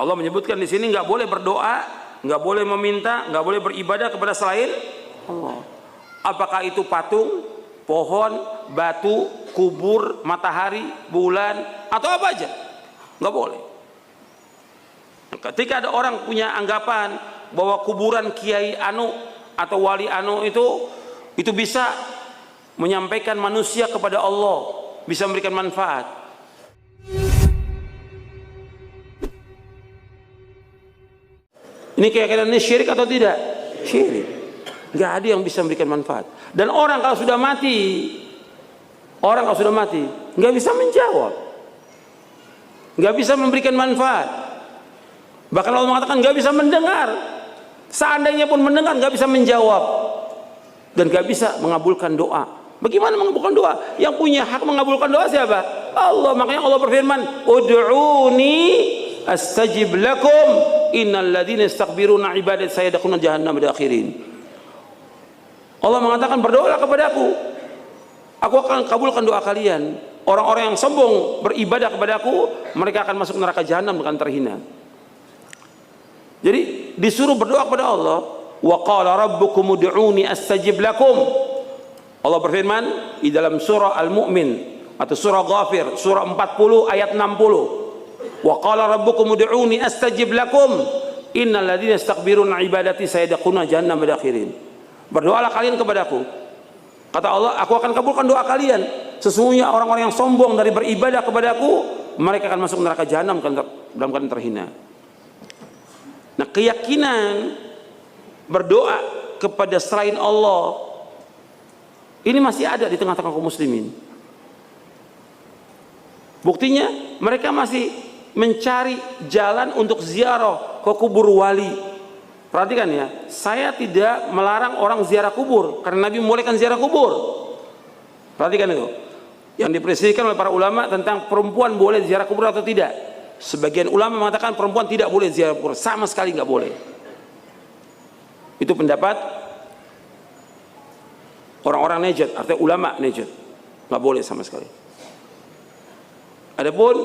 Allah menyebutkan di sini nggak boleh berdoa, nggak boleh meminta, nggak boleh beribadah kepada selain Allah. Apakah itu patung, pohon, batu, kubur, matahari, bulan, atau apa aja, nggak boleh. Ketika ada orang punya anggapan bahwa kuburan Kiai Anu atau Wali Anu itu bisa menyampaikan manusia kepada Allah, bisa memberikan manfaat. Ini keyakinan ini syirik atau tidak? Syirik. Nggak ada yang bisa memberikan manfaat. Dan orang kalau sudah mati, nggak bisa menjawab, nggak bisa memberikan manfaat. Bahkan Allah mengatakan nggak bisa mendengar. Seandainya pun mendengar, nggak bisa menjawab dan nggak bisa mengabulkan doa. Bagaimana mengabulkan doa? Yang punya hak mengabulkan doa siapa? Allah. Makanya Allah berfirman, "Ud'uni astajib lakum innal ladzina yastakbiruna ibadati sayadkhuluna jahannam dakhirin." Allah mengatakan, berdoalah kepadaku, aku akan kabulkan doa kalian. Orang-orang yang sombong beribadah kepadaku, mereka akan masuk neraka jahanam dengan terhina. Jadi disuruh berdoa kepada Allah. Wa qala rabbukum ud'uni astajib lakum. Allah berfirman di dalam surah Al-Mu'min atau surah Ghafir, surah 40 ayat 60. Wa qala rabbukum ud'uni astajib lakum innal ladzina yastakbiruna ibadati sayadkhuluna jahannam dakhirin. Berdoalah kalian kepadaku. Kata Allah, aku akan kabulkan doa kalian. Sesungguhnya orang-orang yang sombong dari beribadah kepadaku, mereka akan masuk neraka jahanam dalam keadaan terhina. Nah, keyakinan berdoa kepada selain Allah ini masih ada di tengah-tengah kaum muslimin. Buktinya mereka masih mencari jalan untuk ziarah ke kubur wali. Perhatikan ya, saya tidak melarang orang ziarah kubur karena Nabi membolehkan ziarah kubur. Perhatikan itu. Yang dipresisikan oleh para ulama tentang perempuan boleh ziarah kubur atau tidak. Sebagian ulama mengatakan perempuan tidak boleh ziarah kubur, sama sekali nggak boleh. Itu pendapat orang-orang Najd, artinya ulama Najd, nggak boleh sama sekali. Adapun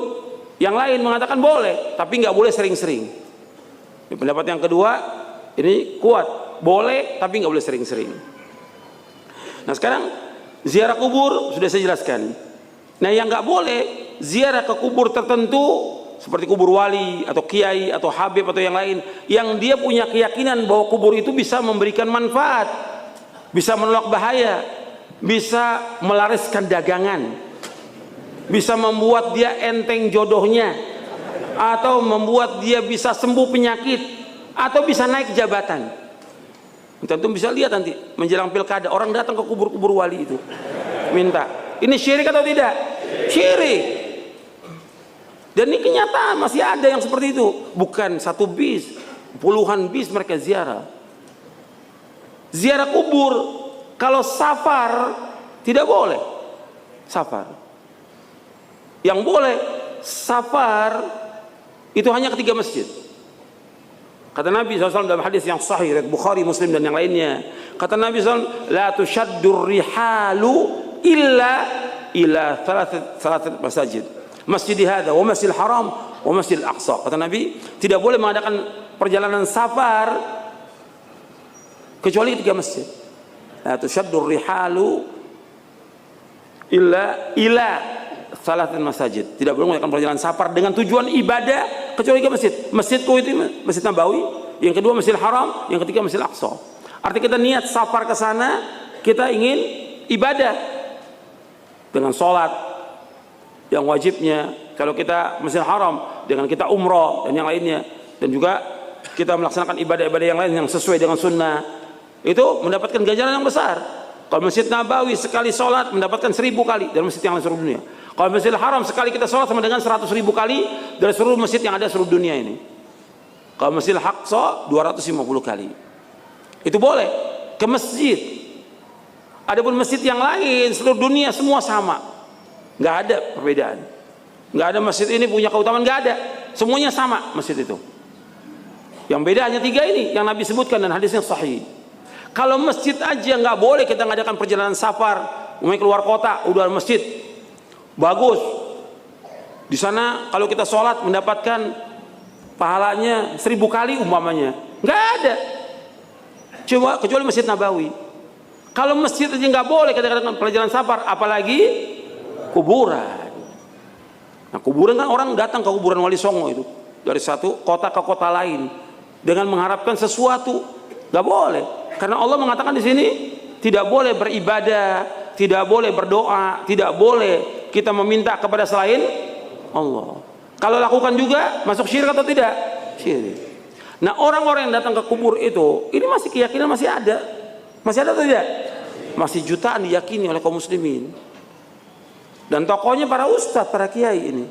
yang lain mengatakan boleh, tapi nggak boleh sering-sering. Ini pendapat yang kedua, ini kuat, boleh tapi nggak boleh sering-sering. Nah sekarang ziarah kubur sudah saya jelaskan. Nah yang nggak boleh ziarah ke kubur tertentu seperti kubur wali atau kiai atau habib atau yang lain, yang dia punya keyakinan bahwa kubur itu bisa memberikan manfaat, bisa menolak bahaya, bisa melariskan dagangan, bisa membuat dia enteng jodohnya, atau membuat dia bisa sembuh penyakit, atau bisa naik jabatan. Tentu bisa lihat nanti menjelang pilkada orang datang ke kubur-kubur wali itu minta. Ini syirik atau tidak? Syirik. Dan ini kenyataan masih ada yang seperti itu. Bukan satu bis, puluhan bis mereka ziarah. Ziarah kubur kalau safar tidak boleh. Safar. Yang boleh safar itu hanya ketiga masjid. Kata Nabi SAW dalam hadis yang sahih riwayat Bukhari, Muslim dan yang lainnya. Kata Nabi SAW, la tushaddur rihalu illa ila thalath masajid. Masjid hadza wa Masjidil Haram wa Masjidil Aqsa. Kata Nabi, tidak boleh mengadakan perjalanan safar kecuali tiga masjid. La tushaddur rihalu ila salatin masajid. Tidak boleh melakukan perjalanan safar dengan tujuan ibadah kecuali ke masjid. Masjidku itu Masjid Nabawi, yang kedua Masjidil Haram, yang ketiga Masjidil Aqsa. Artinya kita niat safar ke sana, kita ingin ibadah dengan sholat yang wajibnya, kalau kita Masjidil Haram dengan kita umrah dan yang lainnya, dan juga kita melaksanakan ibadah-ibadah yang lain yang sesuai dengan sunnah, itu mendapatkan ganjaran yang besar. Kalau Masjid Nabawi sekali sholat mendapatkan 1000 kali dari masjid yang lain seluruh dunia. Kalau Masjidil Haram sekali kita sholat sama dengan 100.000 kali dari seluruh masjid yang ada seluruh dunia ini. Kalau Masjidil Aqsa 250 kali. Itu boleh ke masjid. Adapun masjid yang lain seluruh dunia semua sama, nggak ada perbedaan. Nggak ada masjid ini punya keutamaan, nggak ada. Semuanya sama masjid itu. Yang beda hanya 3 ini yang Nabi sebutkan dan hadisnya sahih. Kalau masjid aja nggak boleh kita ngadakan perjalanan safar, mau keluar kota, udah masjid bagus. Di sana kalau kita sholat mendapatkan pahalanya 1000 kali umpamanya. Nggak ada. Cuma kecuali Masjid Nabawi. Kalau masjid aja nggak boleh kadang-kadang pelajaran safar, apalagi kuburan. Nah, kuburan kan orang datang ke kuburan Wali Songo itu dari satu kota ke kota lain dengan mengharapkan sesuatu. Nggak boleh. Karena Allah mengatakan di sini tidak boleh beribadah, tidak boleh berdoa, tidak boleh kita meminta kepada selain Allah. Kalau lakukan juga masuk syirik atau tidak? Syirik. Nah, orang-orang yang datang ke kubur itu, ini masih keyakinan masih ada. Masih ada atau tidak? Masih jutaan diyakini oleh kaum muslimin. Dan tokohnya para ustadz, para kiai ini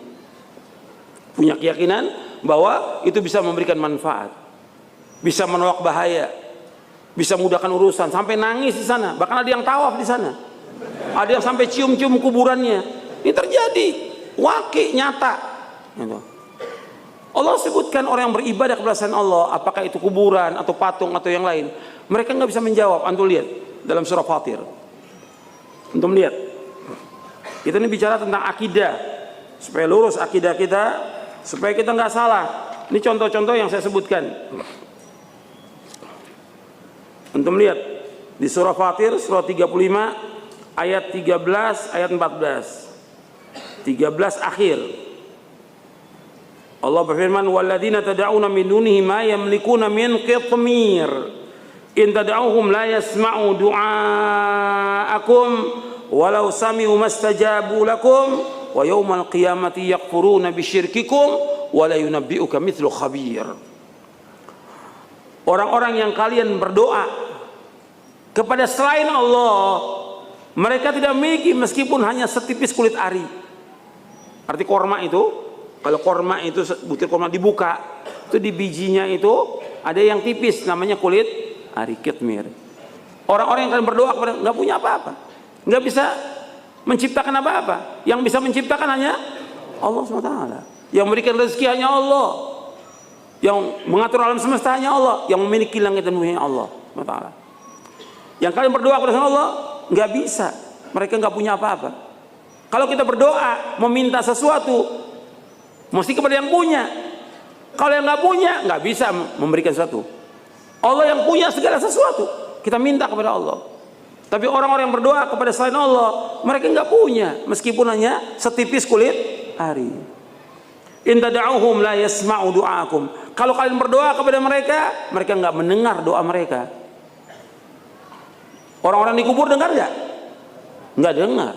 punya keyakinan bahwa itu bisa memberikan manfaat, bisa menolak bahaya, bisa mudahkan urusan, sampai nangis di sana. Bahkan ada yang tawaf di sana. Ada yang sampai cium-cium kuburannya. Ini terjadi, waqi' nyata. Gitu. Allah sebutkan orang yang beribadah kepada selain Allah, apakah itu kuburan atau patung atau yang lain, mereka nggak bisa menjawab. Antum lihat dalam surah Fatir. Antum lihat. Kita ini bicara tentang akidah, supaya lurus akidah kita, supaya kita nggak salah. Ini contoh-contoh yang saya sebutkan. Antum lihat di surah Fatir, surah 35, ayat 13, ayat 14. 13 akhir. Allah berfirman, "Walladzina tad'una min dunihi ma yamlikuna min qitmir. In tad'uhum la yasma'u du'aakum walau sami'u mastajabu lakum wa yawmal qiyamati yakfuruna bisyirkikum wa la yunabbi'uka mithlu khabir." Orang-orang yang kalian berdoa kepada selain Allah, mereka tidak memiliki meskipun hanya setipis kulit ari. Arti korma itu, kalau korma itu butir korma dibuka, itu di bijinya itu ada yang tipis namanya kulit ari, kitmir. Orang-orang yang kalian berdoa kepada nggak punya apa-apa, nggak bisa menciptakan apa-apa. Yang bisa menciptakan hanya Allah SWT. Yang memberikan rezeki hanya Allah. Yang mengatur alam semesta hanya Allah. Yang memiliki langit dan bumi hanya Allah SWT. Yang kalian berdoa kepada Allah nggak bisa. Mereka nggak punya apa-apa. Kalau kita berdoa meminta sesuatu, mesti kepada yang punya. Kalau yang nggak punya, nggak bisa memberikan sesuatu. Allah yang punya segala sesuatu, kita minta kepada Allah. Tapi orang-orang yang berdoa kepada selain Allah, mereka nggak punya, meskipun hanya setipis kulit ari. In tad'uhum la yasma'u du'aakum. Kalau kalian berdoa kepada mereka, mereka nggak mendengar doa mereka. Orang-orang di kubur dengar nggak? Nggak dengar.